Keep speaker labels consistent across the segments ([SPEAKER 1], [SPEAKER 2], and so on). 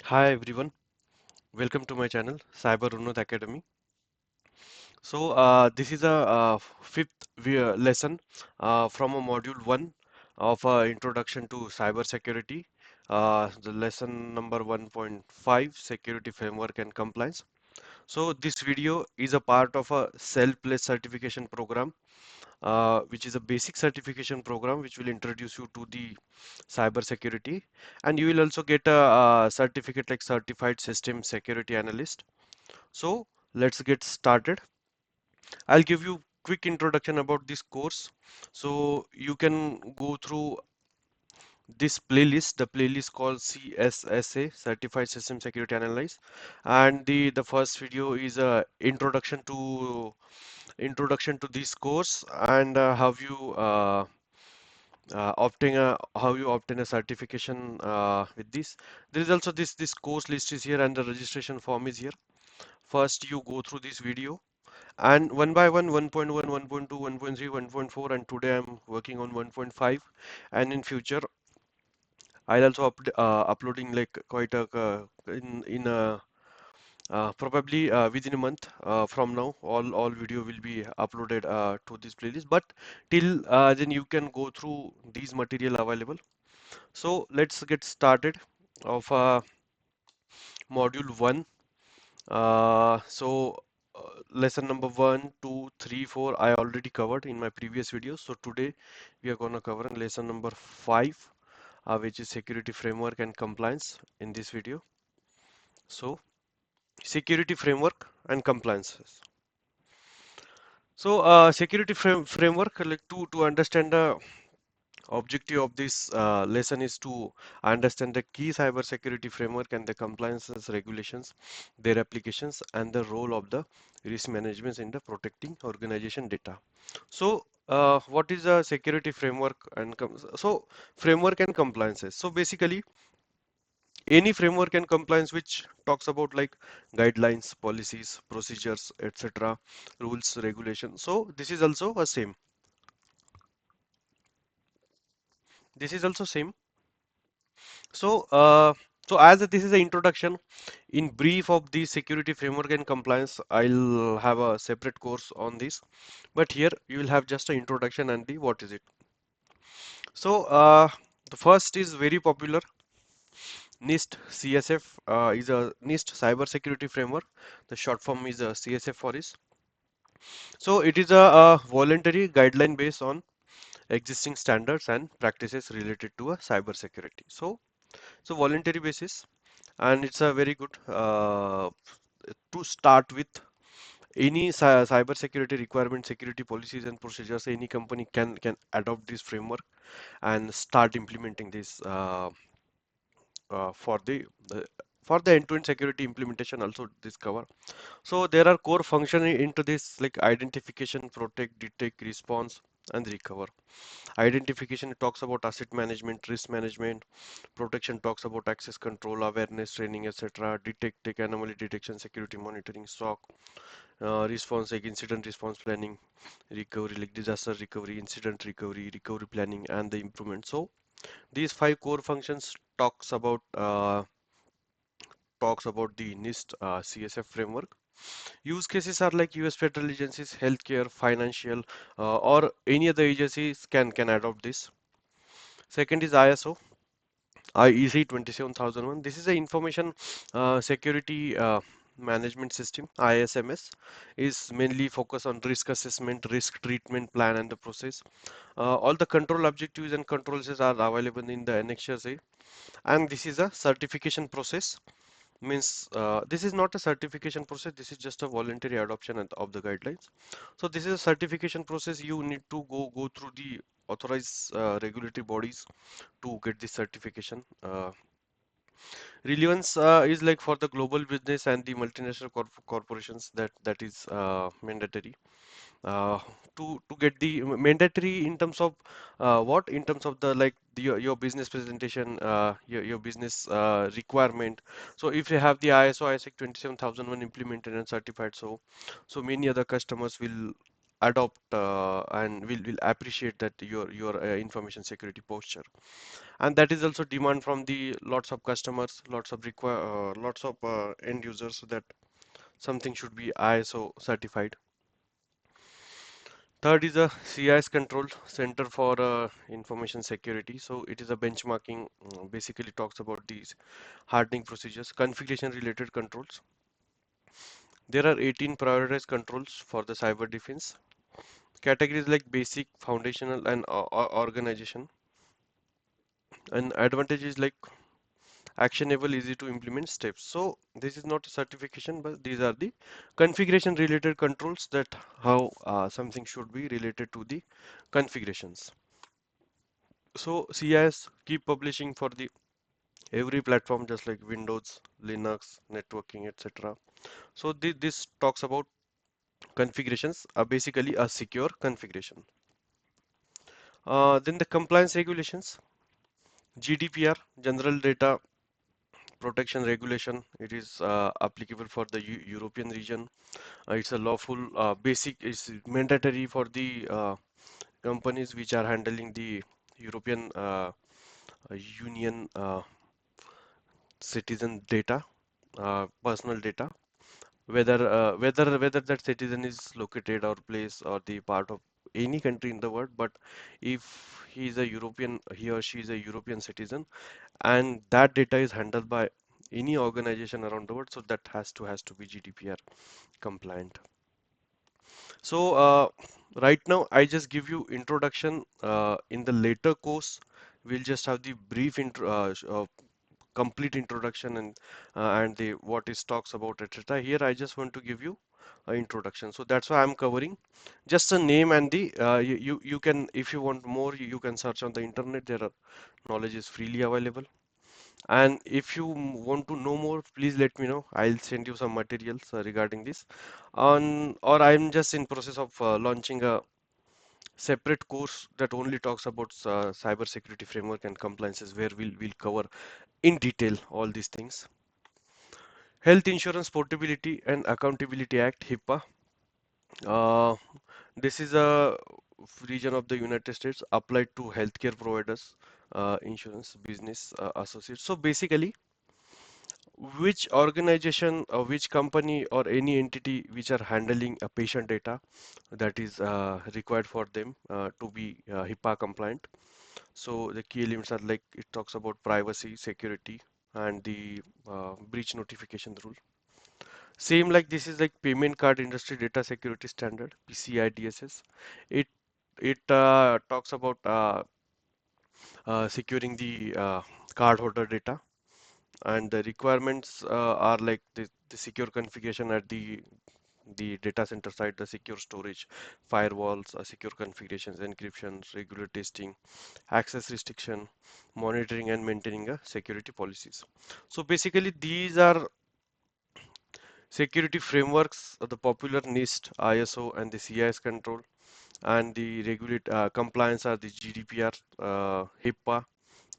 [SPEAKER 1] Hi everyone, welcome to my channel CyberUnnat Academy. This is a fifth lesson from a module 1 of Introduction to Cybersecurity, the lesson number 1.5 Security Framework and Compliance. So this video is a part of a self-paced certification program, which is a basic certification program which will introduce you to the cybersecurity, and you will also get a, certificate like Certified System Security Analyst. So let's get started. I'll give you quick introduction about this course. So you can go through this playlist, the playlist called CSSA Certified System Security Analyst, and the first video is a introduction to this course and how you obtain a certification with this. There is also this course list is here and the registration form is here. First you go through this video and one by one, 1.1, 1.2, 1.3, 1.4, and today I'm working on 1.5, and in future I'll also uploading like quite a in a probably within a month from now all video will be uploaded to this playlist, but till then you can go through these material available. So let's get started of module 1. Lesson number 1, 2, 3, 4 I already covered in my previous video. So today we are gonna cover lesson number 5, which is security framework and compliance in this video. So security framework and compliances. So security framework, like to understand the objective of this lesson is to understand the key cybersecurity framework and the compliances regulations, their applications, and the role of the risk management in the protecting organization data. So, what is a security framework and framework and compliances? So basically, any framework and compliance which talks about like guidelines, policies, procedures, etc., rules, regulations. So this is also a same. This is also same. So, as this is an introduction, in brief of the security framework and compliance, I'll have a separate course on this. But here you will have just an introduction and the what is it. So, the first is very popular. NIST CSF is a NIST Cyber Security Framework. The short form is a CSF for this. So, it is a voluntary guideline based on existing standards and practices related to a cyber security. So voluntary basis, and it's a very good to start with any cyber security requirement, security policies and procedures. Any company can adopt this framework and start implementing this for the end-to-end security implementation. Also, this cover. So there are core function into this like identification, protect, detect, response, and recover. Identification talks about asset management, risk management. Protection talks about access control, awareness, training, etc. Detect, like anomaly detection, security monitoring, SOC. Response like incident response planning, recovery like disaster recovery, incident recovery, recovery planning, and the improvement. So these five core functions talks about the NIST CSF framework. Use cases are like US federal agencies, healthcare, financial, or any other agencies can adopt this. Second is ISO, IEC 27001. This is a information security management system. ISMS is mainly focused on risk assessment, risk treatment plan, and the process. All the control objectives and controls are available in the annexures A. And this is a certification process. Means this is not a certification process. This is just a voluntary adoption of the guidelines. So this is a certification process. You need to go through the authorized regulatory bodies to get this certification. Relevance is like for the global business and the multinational corporations, that is mandatory uh, to get the mandatory in terms of what in terms of the like your business presentation, your business requirement. So if you have the ISO ISEC 27001 implemented and certified, so many other customers will adopt and will appreciate that your information security posture. And that is also demand from the lots of customers, lots of end users, that something should be ISO certified. Third is a CIS control, Center for Information Security. So it is a benchmarking, basically talks about these hardening procedures, configuration related controls. There are 18 prioritized controls for the cyber defense. Categories like basic, foundational, and organization. And advantages like actionable, easy to implement steps. So this is not a certification, but these are the configuration related controls, that how something should be related to the configurations. So CIS keep publishing for the every platform, just like Windows, Linux, networking, etc. So this talks about configurations are basically a secure configuration. Then the compliance regulations, GDPR, General Data Protection Regulation. It is applicable for the European region. It's a lawful basic is mandatory for the companies which are handling the European Union citizen data, personal data, whether that citizen is located or place or the part of any country in the world. But if he or she is a European citizen, and that data is handled by any organization around the world, so that has to be GDPR compliant. So right now I just give you introduction. In the later course, we'll just have the brief intro, complete introduction, and the what is talks about, etc. Here I just want to give you an introduction. So that's why I'm covering just a name, and the you can, if you want more, you can search on the internet. There are knowledge is freely available. And if you want to know more, please let me know. I'll send you some materials regarding this. Or I'm just in process of launching a separate course that only talks about cyber security framework and compliances, where we'll cover in detail all these things. Health Insurance Portability and Accountability Act, HIPAA. Uh, this is a region of the United States applied to healthcare providers, insurance business associates. So basically, which organization or which company or any entity which are handling a patient data, that is required for them to be HIPAA compliant. So the key elements are like, it talks about privacy, security, and the breach notification rule. Same like this is like payment card industry data security standard, PCI DSS. It it talks about securing the cardholder data, and the requirements are like the secure configuration at the data center side, the secure storage, firewalls, secure configurations, encryptions, regular testing, access restriction, monitoring and maintaining a security policies. So basically, these are security frameworks of the popular NIST, ISO, and the CIS control, and the regulate compliance are the GDPR, HIPAA,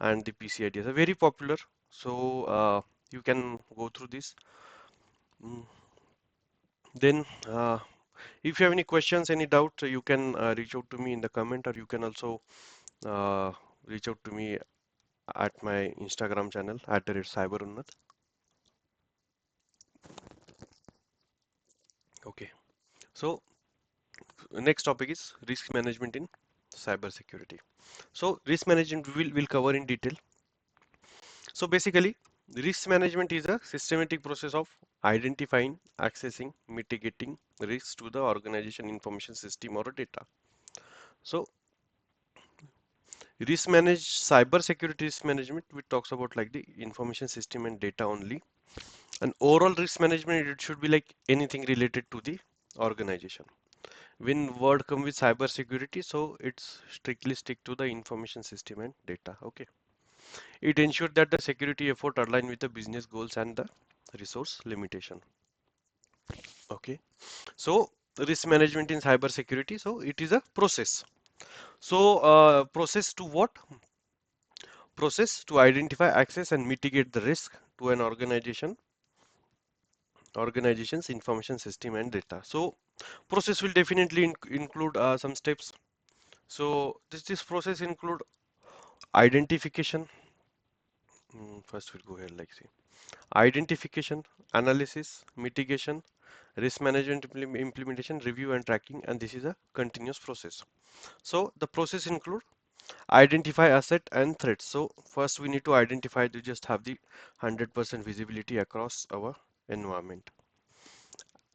[SPEAKER 1] and the PCIDS are very popular. So you can go through this. Mm. Then, if you have any questions, any doubt, you can reach out to me in the comment, or you can also uh, reach out to me at my Instagram channel at the rate CyberUnnat. Okay. So next topic is risk management in cybersecurity. So risk management will cover in detail. So basically, risk management is a systematic process of identifying, accessing, mitigating risks to the organization information system or data. So risk manage cyber security risk management, which talks about like the information system and data only. And overall risk management, it should be like anything related to the organization. When word come with cyber security, so it's strictly stick to the information system and data. Okay. It ensures that the security effort align with the business goals and the resource limitation. Okay. So risk management in cyber security. So it is a process. So process to what? Process to identify, access, and mitigate the risk to an organization's information system and data. So Process will definitely include some steps. So this process include identification. First we'll go ahead like see. Identification, analysis, mitigation, risk management implementation, review and tracking, and this is a continuous process. So the process include identify asset and threats. So first we need to identify to just have the 100% visibility across our environment.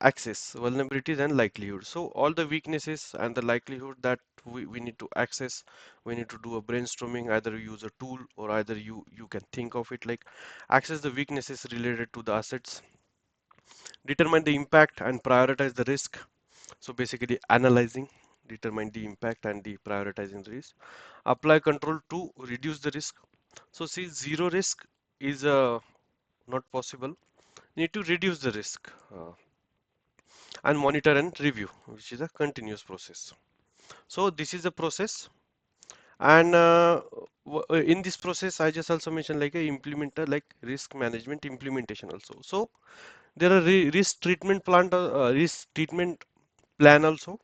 [SPEAKER 1] Access, vulnerabilities and likelihood. So all the weaknesses and the likelihood that we need to access, we need to do a brainstorming, either you use a tool or either you can think of it like access the weaknesses related to the assets, determine the impact and prioritize the risk. So basically analyzing, determine the impact and the prioritizing the risk, apply control to reduce the risk. So see, zero risk is not possible. Need to reduce the risk and monitor and review, which is a continuous process. So this is the process, and in this process, I just also mentioned like a implementer, like risk management implementation also. So there are risk treatment plan also.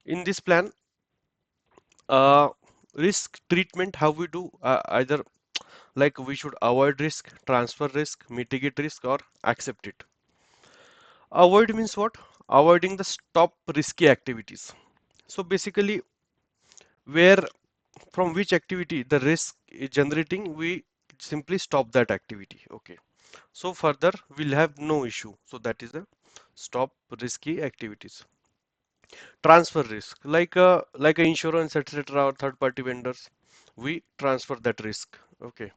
[SPEAKER 1] In this plan, uh, risk treatment, how we do either like we should avoid risk, transfer risk, mitigate risk, or accept it. Avoid means what? Avoiding the stop risky activities. So basically, where from which activity the risk is generating, we simply stop that activity. Okay. So further, we'll have no issue. So that is the stop risky activities. Transfer risk, like a insurance, etc., or third party vendors, we transfer that risk. Okay.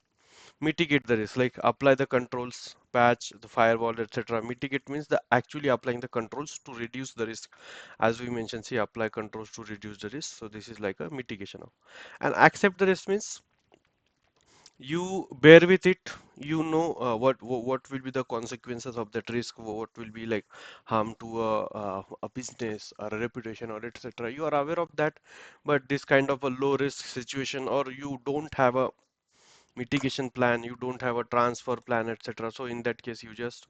[SPEAKER 1] Mitigate the risk, like apply the controls, patch the firewall, etc. Mitigate means the actually applying the controls to reduce the risk. As we mentioned, see, apply controls to reduce the risk. So this is like a mitigation of. And accept the risk means you bear with it. You know what will be the consequences of that risk, what will be like harm to a business or a reputation or etc. You are aware of that, but this kind of a low risk situation, or you don't have a mitigation plan, you don't have a transfer plan, etc. So in that case, you just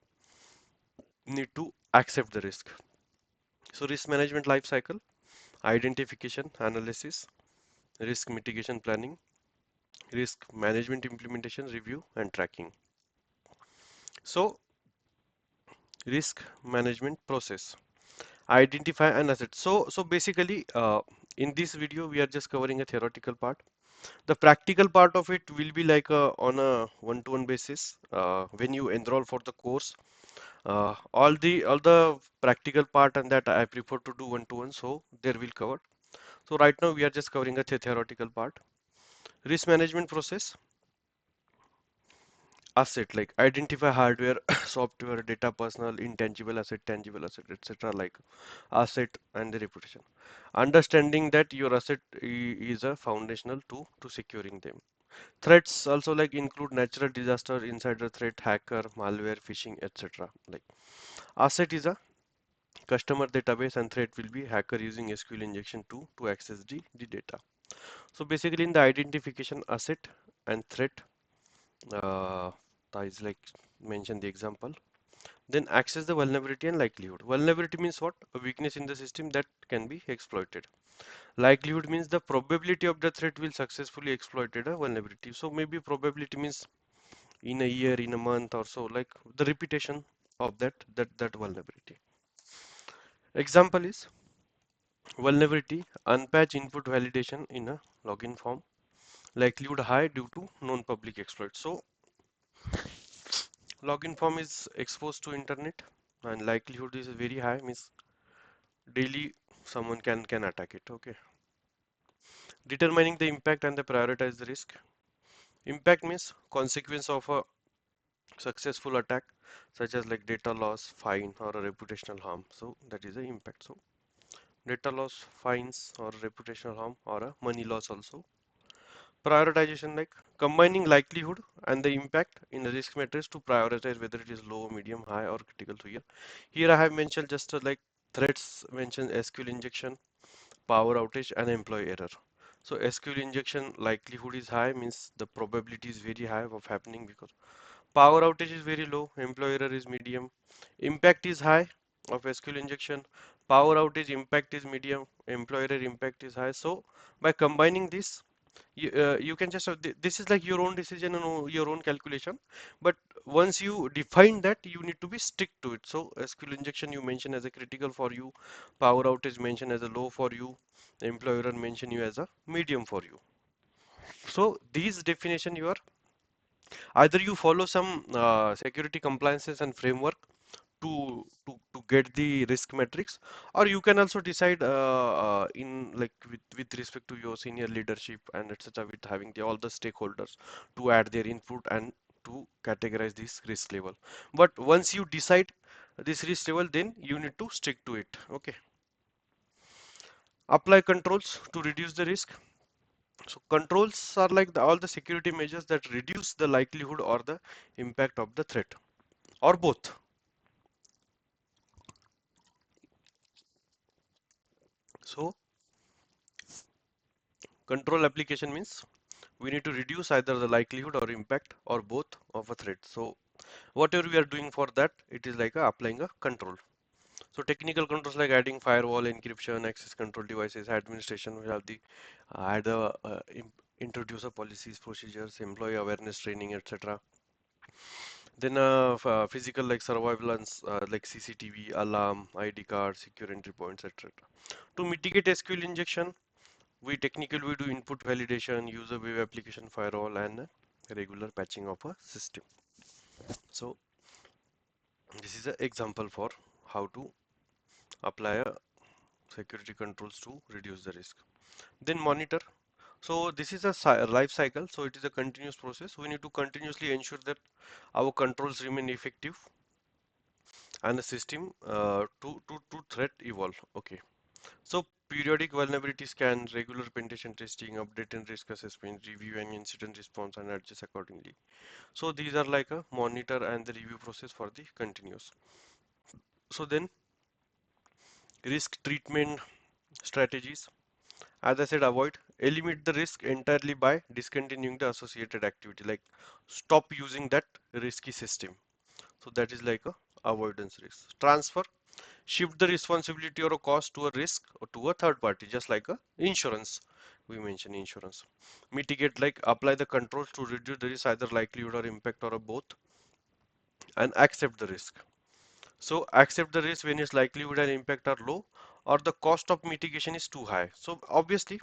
[SPEAKER 1] need to accept the risk. So risk management life cycle: identification, analysis, risk mitigation planning, risk management implementation, review and tracking. So risk management process: identify an asset. So basically, in this video we are just covering a theoretical part. The practical part of it will be like on a one-to-one basis when you enroll for the course. All the practical part and that I prefer to do one-to-one, so there will cover. So right now we are just covering a theoretical part. Risk management process: asset, like identify hardware, software, data, personal, intangible asset, tangible asset, etc. Like asset and the reputation. Understanding that your asset is a foundational to securing them. Threats also like include natural disaster, insider threat, hacker, malware, phishing, etc. Like asset is a customer database and threat will be hacker using SQL injection to access the data. So basically in the identification, asset and threat, uh, that is like mention the example. Then access the vulnerability and likelihood. Vulnerability means what? A weakness in the system that can be exploited. Likelihood means the probability of the threat will successfully exploited a vulnerability. So maybe probability means in a year, in a month or so, like the repetition of that vulnerability. Example is vulnerability, unpatched input validation in a login form, likelihood high due to non-public exploit. So login form is exposed to internet and likelihood is very high, means daily someone can attack it. Okay. Determining the impact and the prioritize the risk. Impact means consequence of a successful attack, such as like data loss, fine, or a reputational harm. So that is the impact. So data loss, fines, or reputational harm, or a money loss also. Prioritization, like combining likelihood and the impact in the risk matrix to prioritize whether it is low, medium, high, or critical. So here I have mentioned just like threats, mentioned SQL injection, power outage, and employee error. So SQL injection likelihood is high, means the probability is very high of happening, because power outage is very low, employee error is medium, impact is high of SQL injection, power outage impact is medium, employer impact is high. So by combining this, you can just this is like your own decision and your own calculation, but once you define that, you need to be strict to it. So SQL injection you mention as a critical for you, power outage mention as a low for you, employer mention you as a medium for you. So these definition you are either you follow some security compliances and framework to get the risk metrics, or you can also decide in like with respect to your senior leadership and etc., with having all the stakeholders to add their input and to categorize this risk level. But once you decide this risk level, then you need to stick to it. Okay. Apply controls to reduce the risk. So controls are like all the security measures that reduce the likelihood or the impact of the threat, or both. So control application means we need to reduce either the likelihood or impact or both of a threat. So whatever we are doing for that, it is like applying a control. So technical controls like adding firewall, encryption, access control devices, administration. We have the add a introduce a policies, procedures, employee awareness training, etc. Then physical like surveillance, like CCTV, alarm, ID card, secure entry points, etc. To mitigate SQL injection, we technically we do input validation, user web application firewall, and regular patching of a system. So this is an example for how to apply a security controls to reduce the risk. Then monitor. So this is a life cycle. So it is a continuous process. We need to continuously ensure that our controls remain effective and the system to threat evolve. Okay. So periodic vulnerability scan, regular penetration testing, update and risk assessment, review and incident response, and adjust accordingly. So these are like a monitor and the review process for the continuous. So then risk treatment strategies. As I said, avoid, eliminate the risk entirely by discontinuing the associated activity, like stop using that risky system. So that is like a avoidance risk. Transfer, shift the responsibility or a cost to a risk or to a third party, just like a insurance. We mentioned insurance. Mitigate, like apply the controls to reduce the risk, either likelihood or impact or a both, and accept the risk. So accept the risk when its likelihood and impact are low or the cost of mitigation is too high. So obviously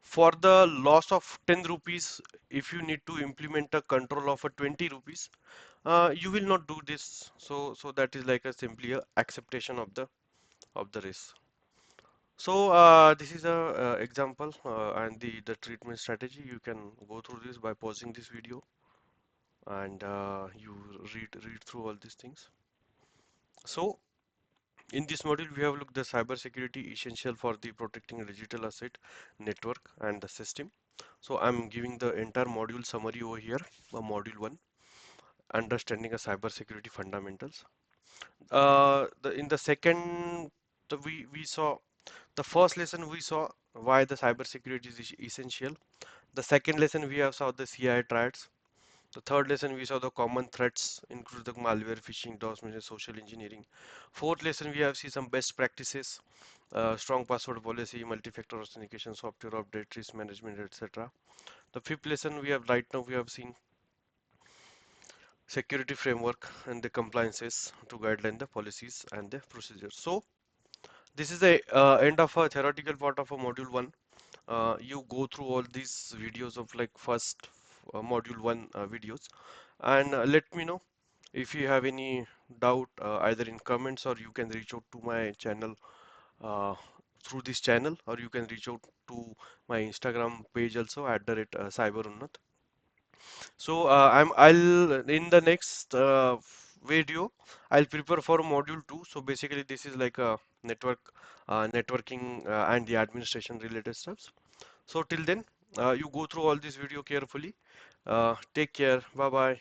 [SPEAKER 1] for the loss of 10 rupees, if you need to implement a control of a 20 rupees, you will not do this. So that is like a simply a acceptation of the risk. So this is a example and the treatment strategy. You can go through this by pausing this video and you read through all these things. So in this module, we have looked at cyber security essential for the protecting a digital asset, network, and the system. So I'm giving the entire module summary over here. Module 1, understanding a cyber security fundamentals. In the second, we saw the first lesson, we saw why the cyber security is essential. The second lesson we have saw the CI triads. The third lesson we saw the common threats, include the malware, phishing, DOS, social engineering. Fourth lesson we have seen some best practices, strong password policy, multi-factor authentication, software update, risk management, etc. The fifth lesson we have right now we have seen security framework and the compliances to guideline the policies and the procedures. So this is the end of a theoretical part of a module 1. You go through all these videos of like first module 1 videos, and let me know if you have any doubt either in comments, or you can reach out to my channel uh, through this channel, or you can reach out to my Instagram page also at the rate CyberUnnat. So I'll in the next video I'll prepare for module 2. So basically this is like a networking and the administration related stuff. So till then, you go through all this video carefully. Take care. Bye bye.